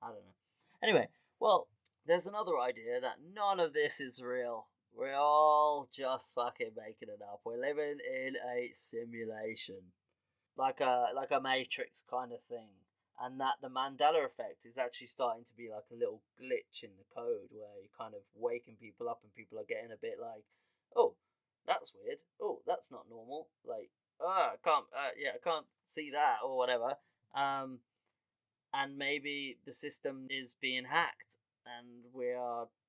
I don't know. Anyway, well, there's another idea that none of this is real. We're all just fucking making it up. We're living in a simulation, like a Matrix kind of thing. And that the Mandela effect is actually starting to be like a little glitch in the code where you're kind of waking people up and people are getting a bit like, oh, that's weird. Oh, that's not normal. Like, I can't see that or whatever. And maybe the system is being hacked and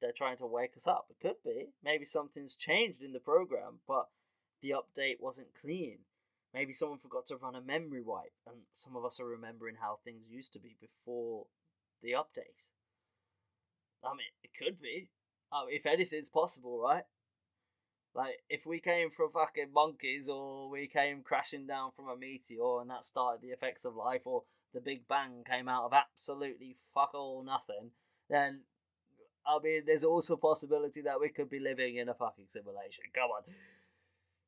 they're trying to wake us up. It could be. Maybe something's changed in the program, but the update wasn't clean. Maybe someone forgot to run a memory wipe, and some of us are remembering how things used to be before the update. I mean, it could be. If anything's possible, right? Like, if we came from fucking monkeys, or we came crashing down from a meteor, and that started the effects of life, or the Big Bang came out of absolutely fuck all nothing, then, I mean, there's also a possibility that we could be living in a fucking simulation. Come on.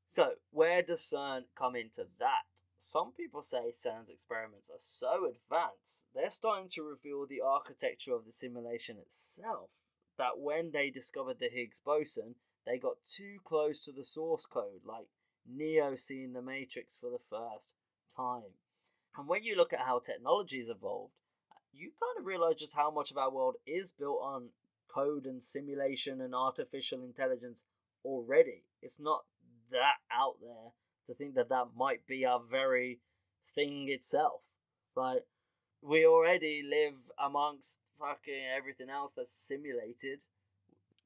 So, where does CERN come into that? Some people say CERN's experiments are so advanced, they're starting to reveal the architecture of the simulation itself, that when they discovered the Higgs boson, they got too close to the source code, like Neo seeing the Matrix for the first time. And when you look at how technology has evolved, you kind of realize just how much of our world is built on code and simulation and artificial intelligence already. It's not that out there to think that that might be our very thing itself. Like, we already live amongst fucking everything else that's simulated.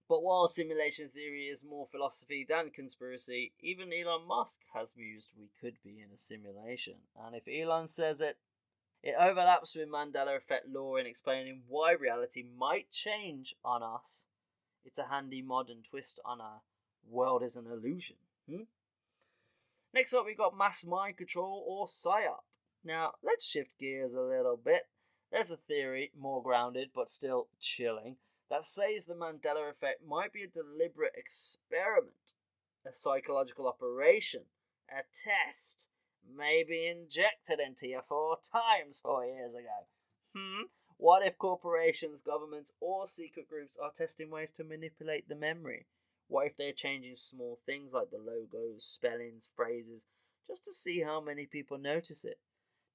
But while simulation theory is more philosophy than conspiracy, even Elon Musk has mused we could be in a simulation. And if Elon says it, it overlaps with Mandela Effect law in explaining why reality might change on us. It's a handy modern twist on our world is an illusion. Next up, we got mass mind control or PSYOP. Now, let's shift gears a little bit. There's a theory, more grounded but still chilling, that says the Mandela Effect might be a deliberate experiment, a psychological operation, a test, maybe injected into you 4 times 4 years ago. What if corporations, governments, or secret groups are testing ways to manipulate the memory? What if they're changing small things like the logos, spellings, phrases, just to see how many people notice it?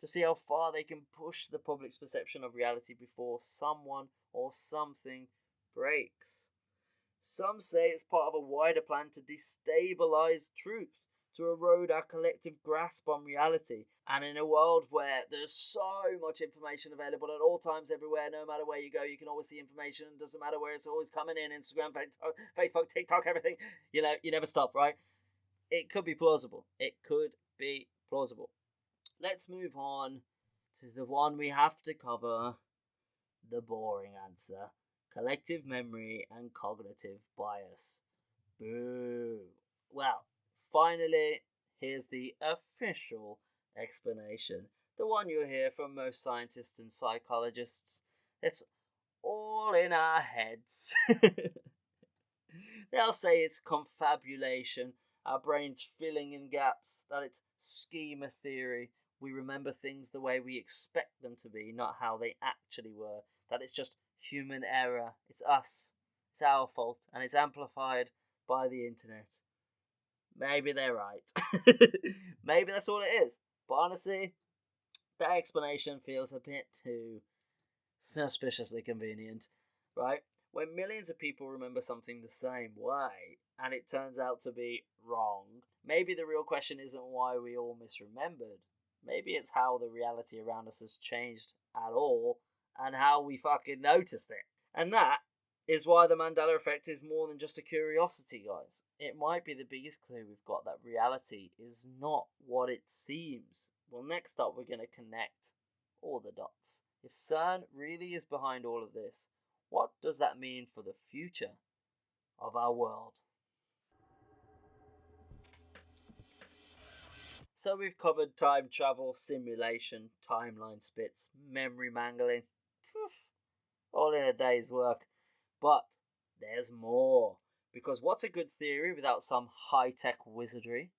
To see how far they can push the public's perception of reality before someone or something breaks. Some say it's part of a wider plan to destabilize truth, to erode our collective grasp on reality. And in a world where there's so much information available at all times, everywhere, no matter where you go, you can always see information. Doesn't matter where it's always coming in. Instagram, Facebook, TikTok, everything. You know, you never stop, right? It could be plausible. It could be plausible. Let's move on to the one we have to cover, the boring answer. Collective memory and cognitive bias. Boo. Well, finally, here's the official explanation. The one you'll hear from most scientists and psychologists. It's all in our heads. They'll say it's confabulation, our brains filling in gaps, that it's schema theory. We remember things the way we expect them to be, not how they actually were. That it's just human error. It's us. It's our fault. And it's amplified by the internet. Maybe they're right. Maybe that's all it is. But honestly, that explanation feels a bit too suspiciously convenient, right? When millions of people remember something the same way, and it turns out to be wrong, maybe the real question isn't why we all misremembered. Maybe it's how the reality around us has changed at all, and how we fucking noticed it. And that is why the Mandela Effect is more than just a curiosity, guys. It might be the biggest clue we've got that reality is not what it seems. Well, next up, we're going to connect all the dots. If CERN really is behind all of this, what does that mean for the future of our world? So we've covered time travel, simulation, timeline splits, memory mangling. All in a day's work. But there's more. Because what's a good theory without some high-tech wizardry?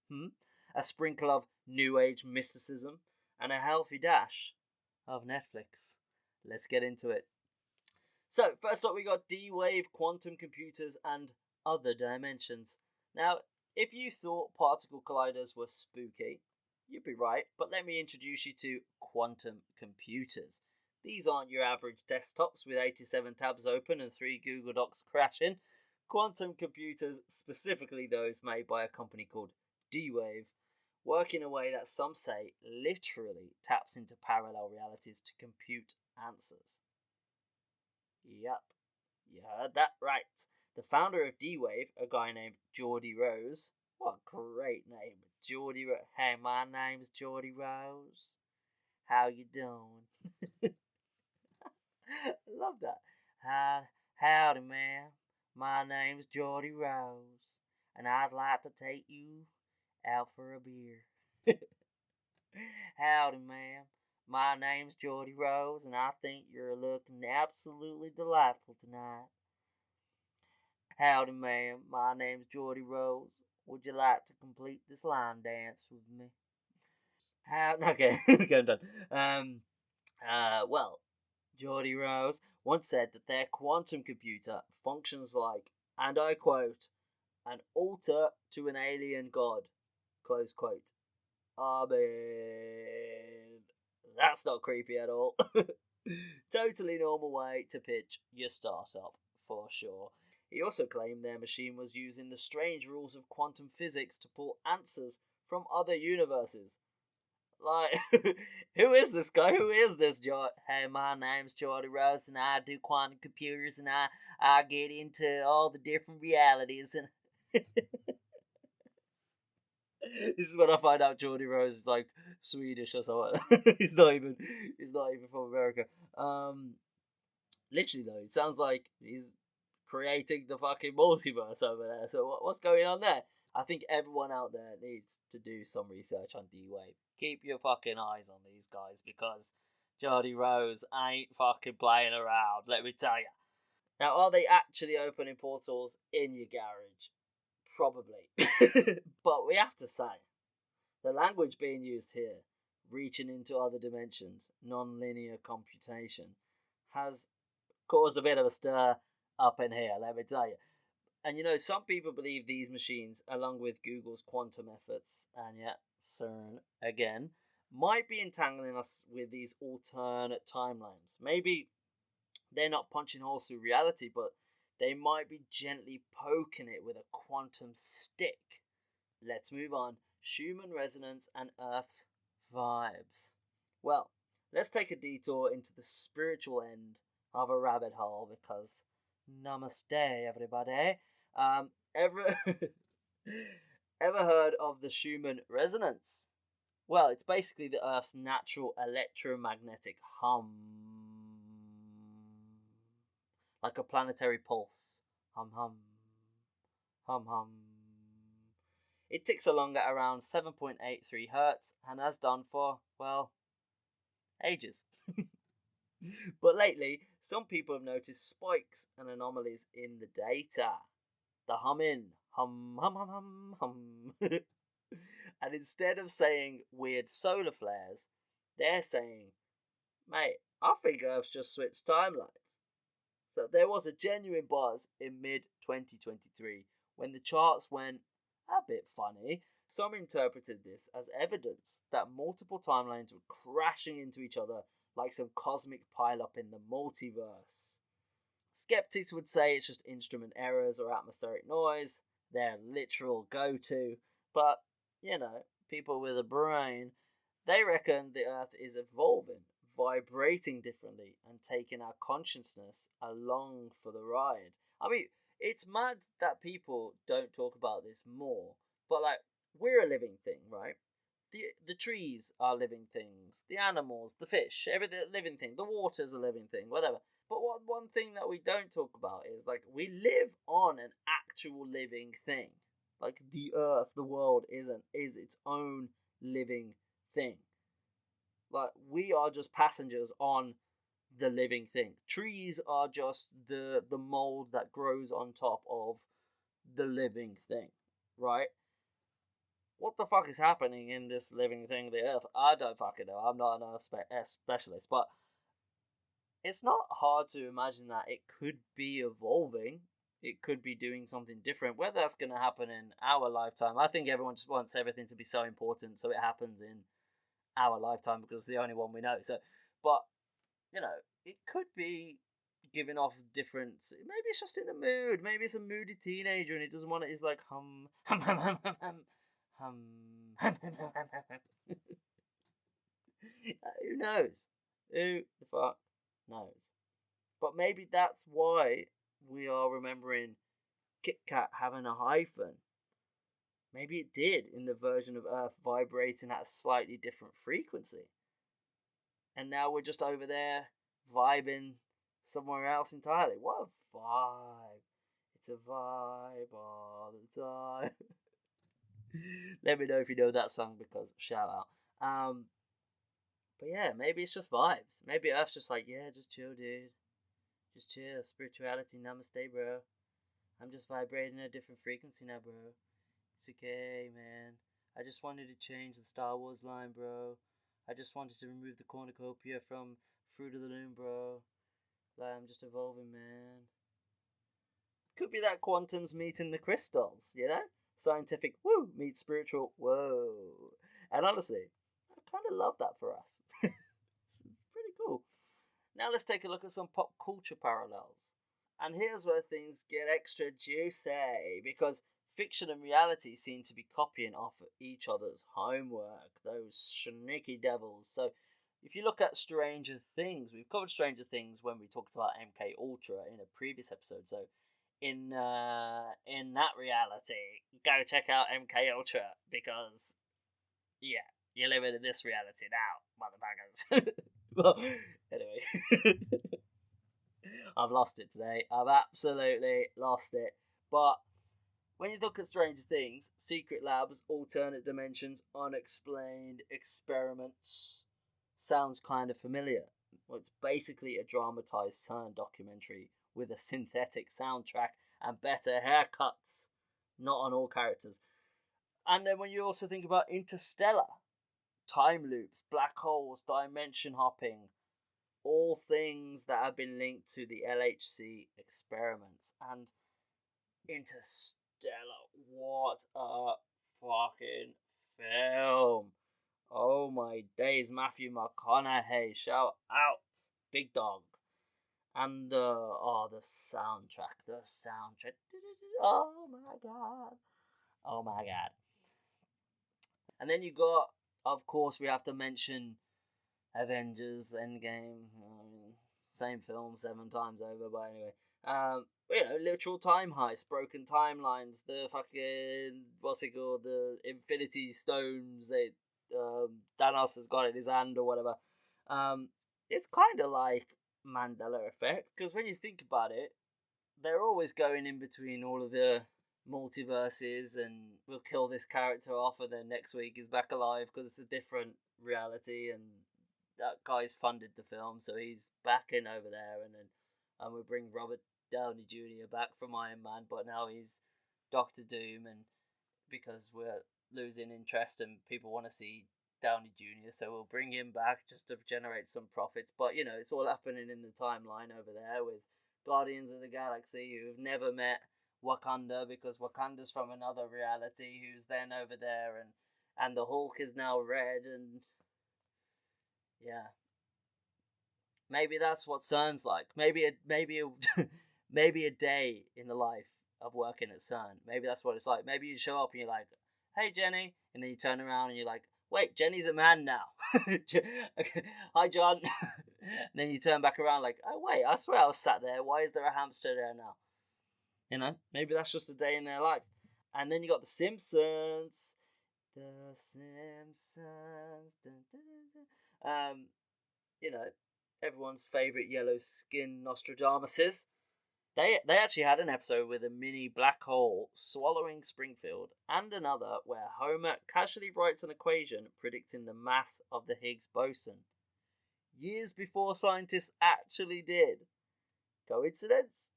A sprinkle of new age mysticism and a healthy dash of Netflix. Let's get into it. So, first up we got D-Wave, quantum computers and other dimensions. Now, if you thought particle colliders were spooky, you'd be right, but let me introduce you to quantum computers. These aren't your average desktops with 87 tabs open and 3 Google Docs crashing. Quantum computers, specifically those made by a company called D-Wave, work in a way that some say literally taps into parallel realities to compute answers. Yep, you heard that right. The founder of D-Wave, a guy named Geordie Rose. What a great name, Geordie Rose. Hey, my name's Geordie Rose. How you doing? Love that. Howdy, ma'am. My name's Geordie Rose, and I'd like to take you out for a beer. Howdy, ma'am. My name's Geordie Rose, and I think you're looking absolutely delightful tonight. Howdy, ma'am. My name's Geordie Rose. Would you like to complete this line dance with me? Okay, I'm done. Well, Geordie Rose once said that their quantum computer functions like, and I quote, an altar to an alien god, close quote. I mean, that's not creepy at all. Totally normal way to pitch your startup, for sure. He also claimed their machine was using the strange rules of quantum physics to pull answers from other universes. Like, who is this guy? Who is this George? Hey, my name's Jordy Rose, and I do quantum computers, and I get into all the different realities. And this is when I find out Jordy Rose is like Swedish or something. He's not even from America. Um, Literally though, it sounds like he's creating the fucking multiverse over there. So what's going on there? I think everyone out there needs to do some research on D-Wave. Keep your fucking eyes on these guys because Jody Rose ain't fucking playing around, let me tell you. Now, are they actually opening portals in your garage? Probably. But we have to say, the language being used here, reaching into other dimensions, non-linear computation, has caused a bit of a stir up in here, let me tell you. And some people believe these machines, along with Google's quantum efforts, and yet CERN again, might be entangling us with these alternate timelines. Maybe they're not punching holes through reality, but they might be gently poking it with a quantum stick. Let's move on. Schumann Resonance and Earth's vibes. Well, let's take a detour into the spiritual end of a rabbit hole because namaste, everybody. Ever ever heard of the Schumann Resonance? Well, it's basically the Earth's natural electromagnetic hum, like a planetary pulse. Hum hum, hum hum. It ticks along at around 7.83 hertz and has done for, well, ages. But lately, some people have noticed spikes and anomalies in the data. The humming, hum, hum, hum, hum, hum. And instead of saying weird solar flares, they're saying, mate, I think Earth's just switched timelines. So there was a genuine buzz in mid 2023 when the charts went a bit funny. Some interpreted this as evidence that multiple timelines were crashing into each other like some cosmic pileup in the multiverse. Skeptics would say it's just instrument errors or atmospheric noise, their literal go-to, but, people with a brain, they reckon the Earth is evolving, vibrating differently, and taking our consciousness along for the ride. I mean, it's mad that people don't talk about this more, but like, we're a living thing, right? The trees are living things, the animals, the fish, everything living thing, the water's a living thing, whatever. But one thing that we don't talk about is like we live on an actual living thing. Like the earth, the world is its own living thing. Like we are just passengers on the living thing. Trees are just the mold that grows on top of the living thing, right? What the fuck is happening in this living thing, the Earth? I don't fucking know. I'm not an Earth specialist, but it's not hard to imagine that it could be evolving. It could be doing something different. Whether that's going to happen in our lifetime, I think everyone just wants everything to be so important, so it happens in our lifetime because it's the only one we know. So, but it could be giving off different. Maybe it's just in a mood. Maybe it's a moody teenager and he doesn't want it. He's like hum hum hum hum hum hum hum hum hum hum hum hum. Who knows? Who the fuck knows? But maybe that's why we are remembering Kit Kat having a hyphen. Maybe it did in the version of Earth vibrating at a slightly different frequency. And now we're just over there vibing somewhere else entirely. What a vibe. It's a vibe all the time. Let me know if you know that song because shout out. But yeah, maybe it's just vibes. Maybe Earth's just like, yeah, just chill, dude. Just chill. Spirituality, namaste, bro. I'm just vibrating at a different frequency now, bro. It's okay, man. I just wanted to change the Star Wars line, bro. I just wanted to remove the cornucopia from Fruit of the Loom, bro. Like, I'm just evolving, man. Could be that quantum's meeting the crystals, Scientific, woo, meets spiritual, whoa. And honestly, I kind of love that for us. It's pretty cool. Now let's take a look at some pop culture parallels. And here's where things get extra juicy, because fiction and reality seem to be copying off each other's homework, those sneaky devils. So if you look at Stranger Things, we've covered Stranger Things when we talked about MK Ultra in a previous episode. So in that reality, go check out MK Ultra, because yeah, you're living in this reality now, motherfuckers. Well, anyway, I've lost it today. I've absolutely lost it. But when you look at Stranger Things, secret labs, alternate dimensions, unexplained experiments, sounds kind of familiar. Well, it's basically a dramatized CERN documentary with a synthetic soundtrack and better haircuts, not on all characters. And then when you also think about Interstellar, time loops, black holes, dimension hopping, all things that have been linked to the LHC experiments. And Interstellar, what a fucking film! Oh my days, Matthew McConaughey, shout out, big dog. And the soundtrack, oh my god, oh my god. And then you got, of course, we have to mention Avengers Endgame. Same film 7 times over, but anyway. Literal time heist, broken timelines, the fucking, what's it called, the Infinity Stones, Thanos has got it in his hand or whatever. It's kind of like Mandela Effect, because when you think about it, they're always going in between all of the multiverses, and we'll kill this character off and then next week he's back alive because it's a different reality, and that guy's funded the film, so he's back in over there, and we bring Robert Downey Jr. back from Iron Man, but now he's Doctor Doom, and because we're losing interest and people want to see Downey Jr., so we'll bring him back just to generate some profits. But it's all happening in the timeline over there with Guardians of the Galaxy, who've never met Wakanda because Wakanda's from another reality, who's then over there, and the Hulk is now red, and yeah, maybe that's what CERN's like. Maybe a day in the life of working at CERN. Maybe that's what it's like. Maybe you show up and you're like, "Hey, Jenny," and then you turn around and you're like, "Wait, Jenny's a man now." Okay. Hi, John. And then you turn back around like, "Oh wait, I swear I was sat there. Why is there a hamster there now?" Maybe that's just a day in their life. And then you got The Simpsons. The Simpsons. Dun, dun, dun. Everyone's favourite yellow skin Nostradamuses. They actually had an episode with a mini black hole swallowing Springfield, and another where Homer casually writes an equation predicting the mass of the Higgs boson, years before scientists actually did. Coincidence?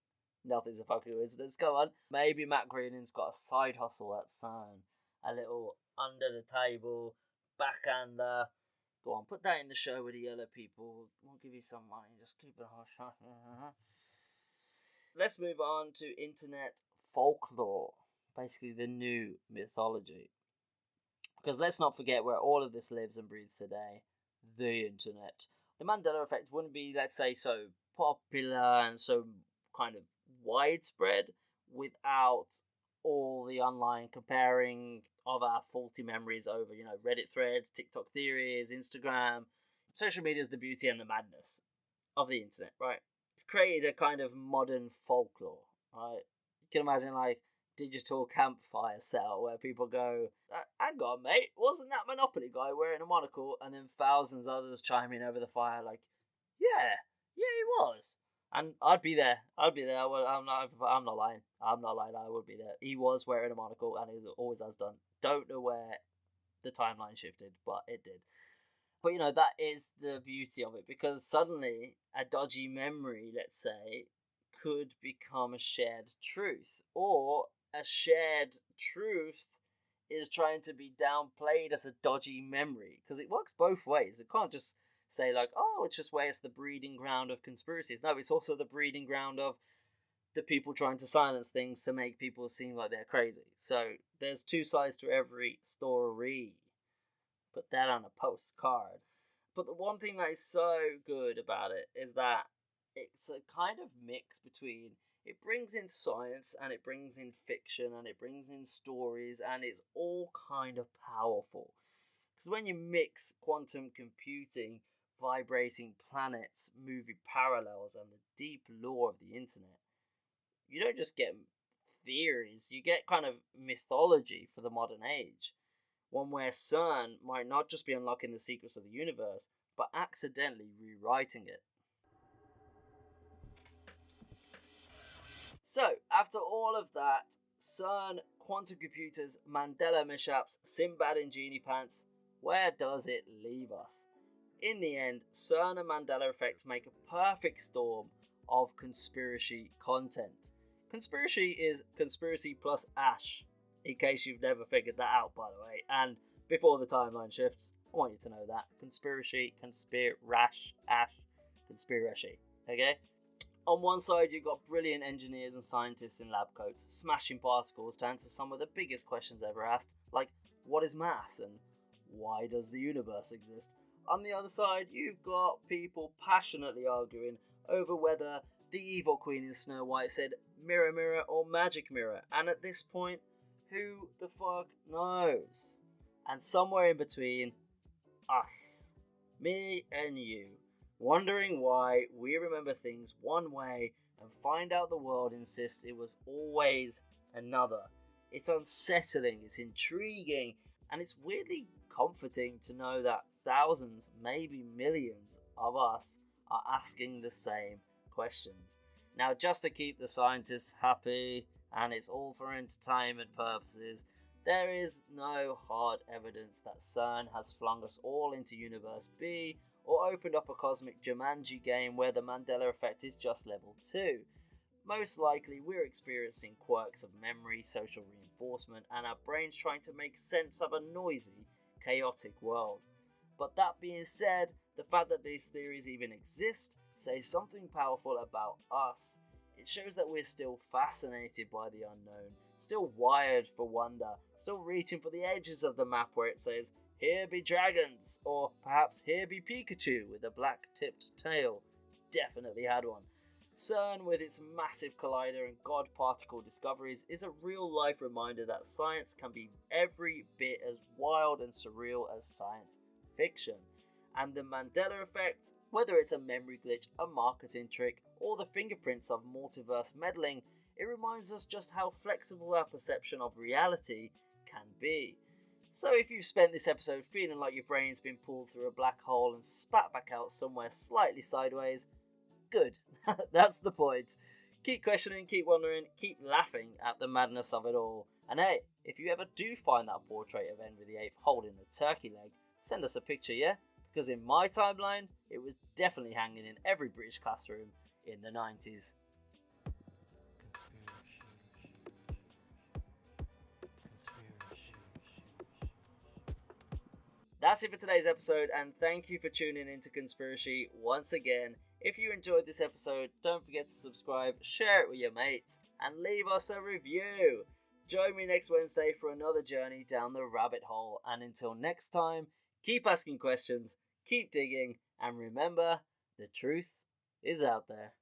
Nothing's a fucking coincidence. Go on. Maybe Matt Groening's got a side hustle at CERN. A little under the table, backhander. Go on, put that in the show with the yellow people. We'll give you some money. Just keep it hush. Let's move on to internet folklore. Basically the new mythology. Because let's not forget where all of this lives and breathes today. The internet. The Mandela Effect wouldn't be, let's say, so popular and so kind of widespread without all the online comparing of our faulty memories over, Reddit threads, TikTok theories, Instagram. Social media is the beauty and the madness of the internet, right? It's created a kind of modern folklore, right? You can imagine like digital campfire cell where people go, "Hang on, mate, wasn't that Monopoly guy wearing a monocle?" And then thousands of others chime in over the fire like, yeah, he was. And I'd be there. Well, I'm not lying. I would be there. He was wearing a monocle, and he always has done. Don't know where the timeline shifted, but it did. But that is the beauty of it, because suddenly a dodgy memory, let's say, could become a shared truth, or a shared truth is trying to be downplayed as a dodgy memory, because it works both ways. It can't just say like, "Oh, it's just where it's the breeding ground of conspiracies." No, it's also the breeding ground of the people trying to silence things to make people seem like they're crazy. So there's two sides to every story. Put that on a postcard. But the one thing that is so good about it is that it's a kind of mix between it brings in science and it brings in fiction and it brings in stories, and it's all kind of powerful. Because when you mix quantum computing, vibrating planets, movie parallels, and the deep lore of the internet, you don't just get theories, you get kind of mythology for the modern age. One where CERN might not just be unlocking the secrets of the universe, but accidentally rewriting it. So, after all of that, CERN, quantum computers, Mandela mishaps, Sinbad in genie pants, where does it leave us? In the end, CERN and Mandela Effect make a perfect storm of conspiracy content. Conspiracy is conspiracy plus ash, in case you've never figured that out, by the way. And before the timeline shifts, I want you to know that. Conspiracy, ash, conspiracy. Okay? On one side, you've got brilliant engineers and scientists in lab coats, smashing particles to answer some of the biggest questions ever asked, like, what is mass and why does the universe exist? On the other side, you've got people passionately arguing over whether the evil queen in Snow White said mirror mirror or magic mirror, and at this point, who the fuck knows? And somewhere in between, us, me and you, wondering why we remember things one way and find out the world insists it was always another. It's unsettling, it's intriguing, and it's weirdly comforting to know that thousands, maybe millions of us are asking the same questions. Now, just to keep the scientists happy, and it's all for entertainment purposes, there is no hard evidence that CERN has flung us all into Universe B or opened up a cosmic Jumanji game where the Mandela Effect is just level 2. Most likely we're experiencing quirks of memory, social reinforcement, and our brains trying to make sense of a noisy, chaotic world. But that being said, the fact that these theories even exist says something powerful about us. It shows that we're still fascinated by the unknown, still wired for wonder, still reaching for the edges of the map where it says, here be dragons, or perhaps here be Pikachu with a black-tipped tail. Definitely had one. CERN, with its massive collider and god particle discoveries, is a real-life reminder that science can be every bit as wild and surreal as science fiction. And the Mandela Effect, whether it's a memory glitch, a marketing trick, or the fingerprints of multiverse meddling, it reminds us just how flexible our perception of reality can be. So if you've spent this episode feeling like your brain's been pulled through a black hole and spat back out somewhere slightly sideways, good. That's the point. Keep questioning, keep wondering, keep laughing at the madness of it all. And hey, if you ever do find that portrait of Henry VIII holding a turkey leg, send us a picture, yeah? Because in my timeline, it was definitely hanging in every British classroom in the 90s. That's it for today's episode, and thank you for tuning into Conspiracy once again. If you enjoyed this episode, don't forget to subscribe, share it with your mates, and leave us a review. Join me next Wednesday for another journey down the rabbit hole, and until next time, keep asking questions, keep digging, and remember, the truth is out there.